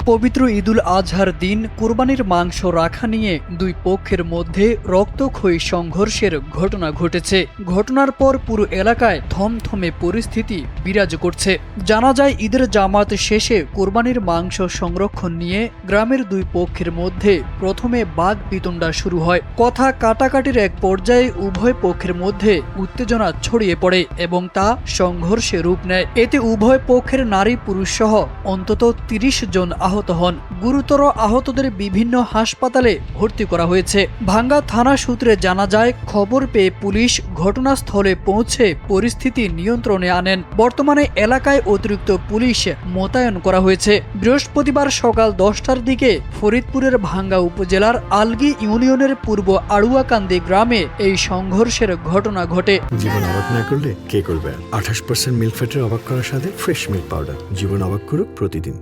পবিত্র ঈদুল আজহার দিন কুরবানির মাংস রাখা নিয়ে দুই পক্ষের মধ্যে রক্তক্ষয়ী সংঘর্ষের ঘটনা ঘটেছে। ঘটনার পর পুরো এলাকায় থমথমে পরিস্থিতি বিরাজ করছে। জানা যায়, ঈদের জামাত শেষে কুরবানির মাংস সংরক্ষণ নিয়ে গ্রামের দুই পক্ষের মধ্যে প্রথমে বাকবিতণ্ডা শুরু হয়। কথা কাটাকাটির এক পর্যায়ে উভয় পক্ষের মধ্যে উত্তেজনা ছড়িয়ে পড়ে এবং তা সংঘর্ষে রূপ নেয়। এতে উভয় পক্ষের নারী পুরুষ সহ অন্তত ৩০ জন আহত হন। গুরুতর আহতদের বিভিন্ন হাসপাতালে ভর্তি করা হয়েছে। ভাঙ্গা থানা সূত্রে জানা যায়, খবর পেয়ে পুলিশ ঘটনাস্থলে পৌঁছে পরিস্থিতি নিয়ন্ত্রণে আনেন। বর্তমানে এলাকায় অতিরিক্ত পুলিশ মোতায়েন করা হয়েছে। বৃহস্পতিবার সকাল 10টার দিকে ফরিদপুরের ভাঙ্গা উপজেলার আলগি ইউনিয়নের পূর্ব আড়ুয়াকান্দি গ্রামে এই সংঘর্ষের ঘটনা ঘটে। জীবন অবাক না করলে কে করবে? 28% মিল্ক ফ্যাটের অবাক করার সাথে ফ্রেশ মিল্ক পাউডার। জীবন অবাক করুক প্রতিদিন।